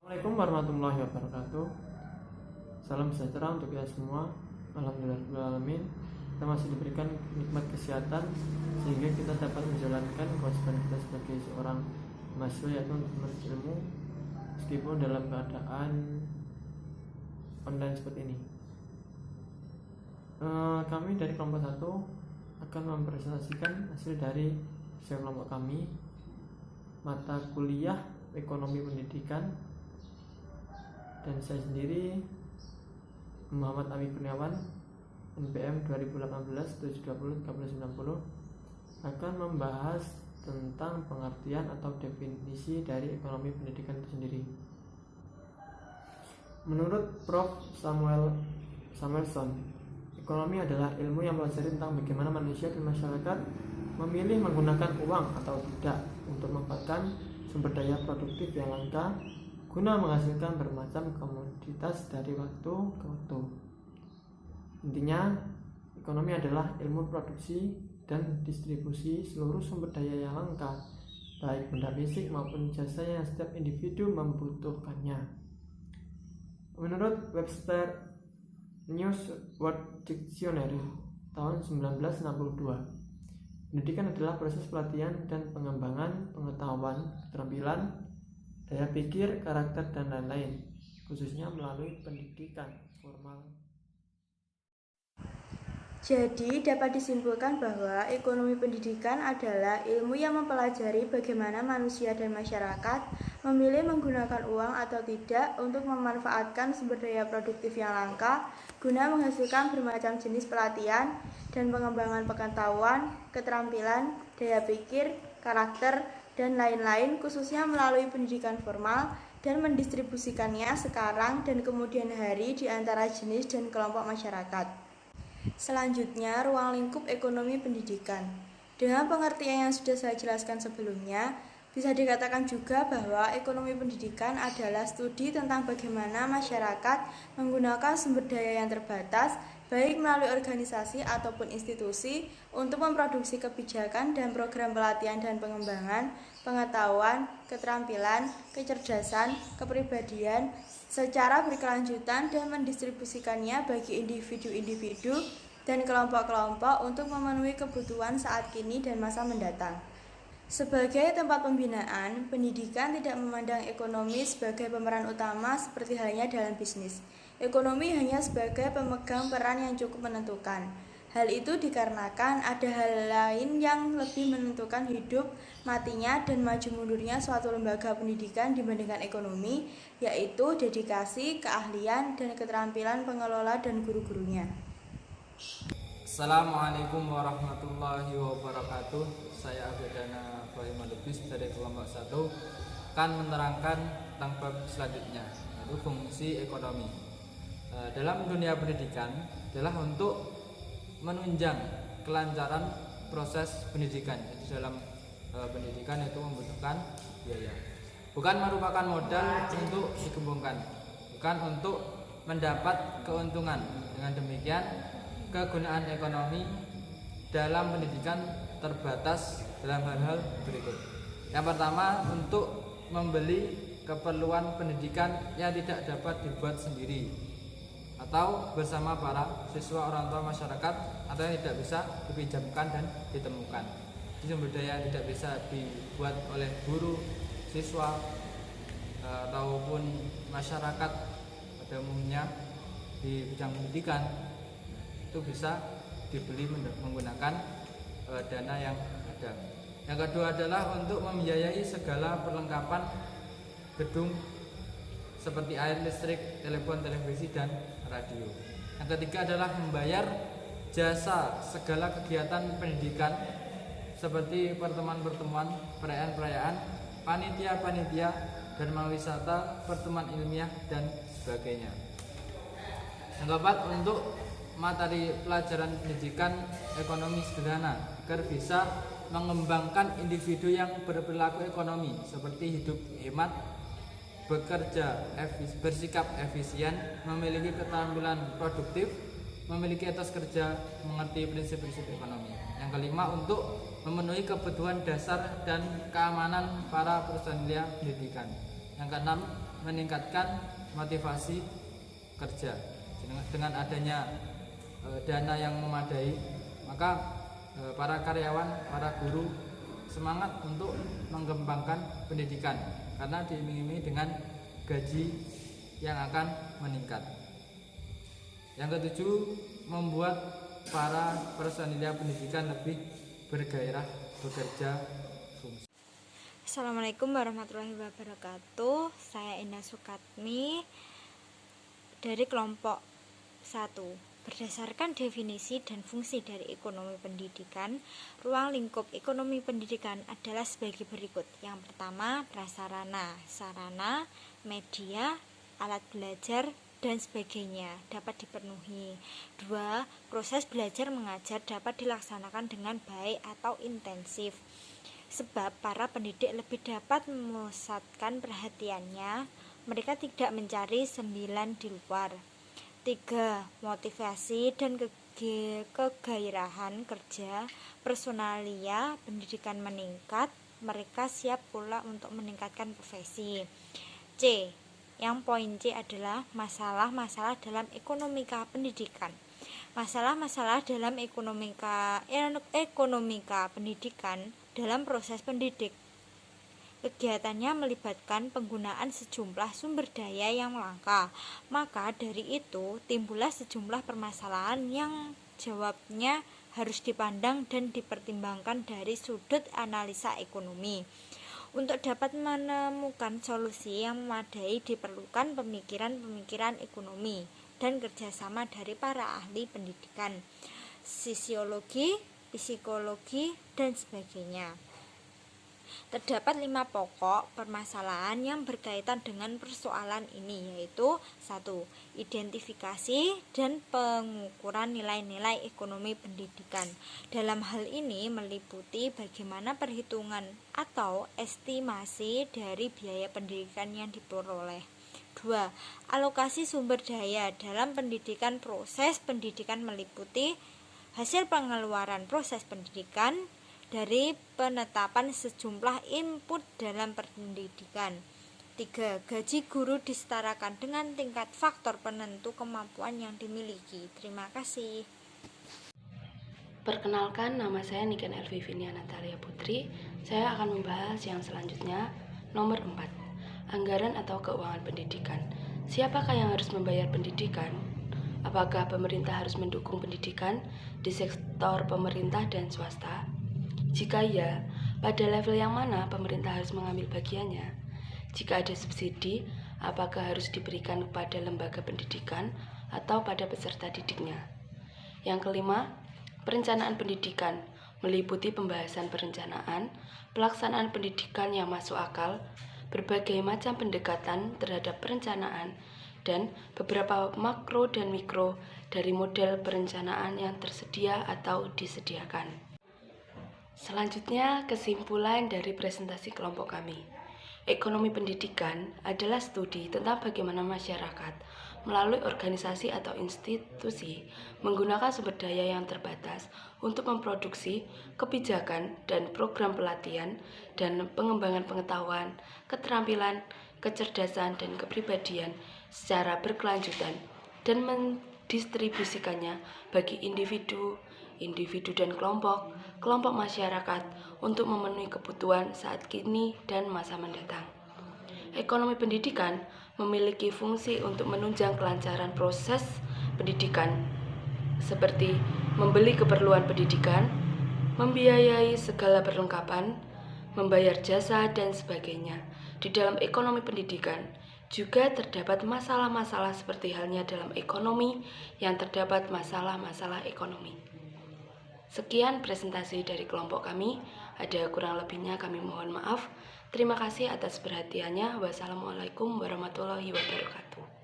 Assalamualaikum warahmatullahi wabarakatuh. Salam sejahtera untuk kita semua. Alhamdulillahirrahmanirrahim. Kita masih diberikan nikmat kesehatan sehingga kita dapat menjalankan kewajiban kita sebagai seorang mahasiswa, yaitu untuk menuntut ilmu meskipun dalam keadaan online seperti ini. Kami dari kelompok 1 akan mempresentasikan hasil dari kelompok kami, mata kuliah ekonomi pendidikan, dan saya sendiri Muhammad Ami Kurniawan, NPM 2018-720-3090, akan membahas tentang pengertian atau definisi dari ekonomi pendidikan itu sendiri. Menurut Prof. Samuelson, ekonomi adalah ilmu yang mempelajari tentang bagaimana manusia dan masyarakat memilih menggunakan uang atau tidak untuk memanfaatkan sumber daya produktif yang langka guna menghasilkan bermacam komoditas dari waktu ke waktu. Intinya, ekonomi adalah ilmu produksi dan distribusi seluruh sumber daya yang langka, baik benda fisik maupun jasa yang setiap individu membutuhkannya. Menurut Webster News Word Dictionary tahun 1962, pendidikan adalah proses pelatihan dan pengembangan pengetahuan, keterampilan, daya pikir, karakter, dan lain-lain, khususnya melalui pendidikan formal. Jadi dapat disimpulkan bahwa ekonomi pendidikan adalah ilmu yang mempelajari bagaimana manusia dan masyarakat memilih menggunakan uang atau tidak untuk memanfaatkan sumber daya produktif yang langka guna menghasilkan bermacam jenis pelatihan dan pengembangan pengetahuan, keterampilan, daya pikir, karakter, dan lain-lain, khususnya melalui pendidikan formal, dan mendistribusikannya sekarang dan kemudian hari di antara jenis dan kelompok masyarakat. Selanjutnya, ruang lingkup ekonomi pendidikan. Dengan pengertian yang sudah saya jelaskan sebelumnya, bisa dikatakan juga bahwa ekonomi pendidikan adalah studi tentang bagaimana masyarakat menggunakan sumber daya yang terbatas, baik melalui organisasi ataupun institusi, untuk memproduksi kebijakan dan program pelatihan dan pengembangan, pengetahuan, keterampilan, kecerdasan, kepribadian, secara berkelanjutan dan mendistribusikannya bagi individu-individu dan kelompok-kelompok untuk memenuhi kebutuhan saat kini dan masa mendatang. Sebagai tempat pembinaan, pendidikan tidak memandang ekonomi sebagai pemeran utama seperti halnya dalam bisnis. Ekonomi hanya sebagai pemegang peran yang cukup menentukan. Hal itu dikarenakan ada hal lain yang lebih menentukan hidup, matinya, dan maju mundurnya suatu lembaga pendidikan dibandingkan ekonomi, yaitu dedikasi, keahlian, dan keterampilan pengelola dan guru-gurunya. Assalamualaikum warahmatullahi wabarakatuh. Saya Abedana Lubis dari kelompok 1 akan menerangkan tentang bab selanjutnya, yaitu fungsi ekonomi. Dalam dunia pendidikan adalah untuk menunjang kelancaran proses pendidikan. Jadi dalam pendidikan itu membutuhkan biaya. Bukan merupakan modal untuk dikembangkan, bukan untuk mendapat keuntungan. Dengan demikian, kegunaan ekonomi dalam pendidikan terbatas dalam hal-hal berikut. Yang pertama, untuk membeli keperluan pendidikan yang tidak dapat dibuat sendiri atau bersama para siswa, orang tua, masyarakat, atau yang tidak bisa dipinjamkan dan ditemukan. Sumber daya yang tidak bisa dibuat oleh guru, siswa, ataupun masyarakat pada umumnya di bidang pendidikan itu bisa dibeli menggunakan dana yang ada. Yang kedua adalah untuk membiayai segala perlengkapan gedung seperti air, listrik, telepon, televisi, dan radio. Yang ketiga adalah membayar jasa segala kegiatan pendidikan seperti pertemuan-pertemuan, perayaan-perayaan, panitia-panitia, dharma wisata, pertemuan ilmiah, dan sebagainya. Yang keempat, untuk materi pelajaran pendidikan ekonomi sederhana agar bisa mengembangkan individu yang berperilaku ekonomi seperti hidup hemat, bekerja bersikap efisien, memiliki keterampilan produktif, memiliki etos kerja, mengerti prinsip-prinsip ekonomi. Yang kelima, untuk memenuhi kebutuhan dasar dan keamanan para personil pendidikan. Yang keenam, meningkatkan motivasi kerja. Dengan adanya dana yang memadai, maka para karyawan, para guru semangat untuk mengembangkan pendidikan karena diiming-imingi dengan gaji yang akan meningkat. Yang ketujuh, membuat para personil pendidikan lebih bergairah bekerja fungsi. Assalamualaikum warahmatullahi wabarakatuh. Saya Indah Sukatmi dari kelompok 1. Berdasarkan definisi dan fungsi dari ekonomi pendidikan, ruang lingkup ekonomi pendidikan adalah sebagai berikut. Yang pertama, prasarana, sarana, media, alat belajar, dan sebagainya dapat dipenuhi. 2. Proses belajar mengajar dapat dilaksanakan dengan baik atau intensif, sebab para pendidik lebih dapat memusatkan perhatiannya, mereka tidak mencari sembilan di luar. 3. Motivasi dan kegairahan kerja, personalia pendidikan meningkat, mereka siap pula untuk meningkatkan profesi. C. Yang poin C adalah masalah-masalah dalam ekonomika pendidikan. Masalah-masalah dalam ekonomika pendidikan dalam proses pendidik. Kegiatannya melibatkan penggunaan sejumlah sumber daya yang langka. Maka dari itu timbullah sejumlah permasalahan yang jawabnya harus dipandang dan dipertimbangkan dari sudut analisa ekonomi. Untuk dapat menemukan solusi yang memadai diperlukan pemikiran-pemikiran ekonomi dan kerjasama dari para ahli pendidikan, sosiologi, psikologi, dan sebagainya. Terdapat 5 pokok permasalahan yang berkaitan dengan persoalan ini, yaitu 1. Identifikasi dan pengukuran nilai-nilai ekonomi pendidikan. Dalam hal ini meliputi bagaimana perhitungan atau estimasi dari biaya pendidikan yang diperoleh. 2. Alokasi sumber daya dalam pendidikan. Proses pendidikan meliputi hasil pengeluaran proses pendidikan dari penetapan sejumlah input dalam pendidikan. 3. Gaji guru disetarakan dengan tingkat faktor penentu kemampuan yang dimiliki. Terima kasih. Perkenalkan, nama saya Niken Elvivinia Natalia Putri. Saya akan membahas yang selanjutnya, nomor 4. Anggaran atau keuangan pendidikan. Siapakah yang harus membayar pendidikan? Apakah pemerintah harus mendukung pendidikan di sektor pemerintah dan swasta? Jika iya, pada level yang mana pemerintah harus mengambil bagiannya? Jika ada subsidi, apakah harus diberikan kepada lembaga pendidikan atau pada peserta didiknya? Yang kelima, perencanaan pendidikan meliputi pembahasan perencanaan, pelaksanaan pendidikan yang masuk akal, berbagai macam pendekatan terhadap perencanaan, dan beberapa makro dan mikro dari model perencanaan yang tersedia atau disediakan. Selanjutnya, kesimpulan dari presentasi kelompok kami. Ekonomi pendidikan adalah studi tentang bagaimana masyarakat melalui organisasi atau institusi menggunakan sumber daya yang terbatas untuk memproduksi kebijakan dan program pelatihan dan pengembangan pengetahuan, keterampilan, kecerdasan, dan kepribadian secara berkelanjutan dan mendistribusikannya bagi individu dan kelompok masyarakat untuk memenuhi kebutuhan saat kini dan masa mendatang. Ekonomi pendidikan memiliki fungsi untuk menunjang kelancaran proses pendidikan, seperti membeli keperluan pendidikan, membiayai segala perlengkapan, membayar jasa, dan sebagainya. Di dalam ekonomi pendidikan juga terdapat masalah-masalah seperti halnya dalam ekonomi yang terdapat masalah-masalah ekonomi. Sekian presentasi dari kelompok kami. Ada kurang lebihnya kami mohon maaf. Terima kasih atas perhatiannya. Wassalamualaikum warahmatullahi wabarakatuh.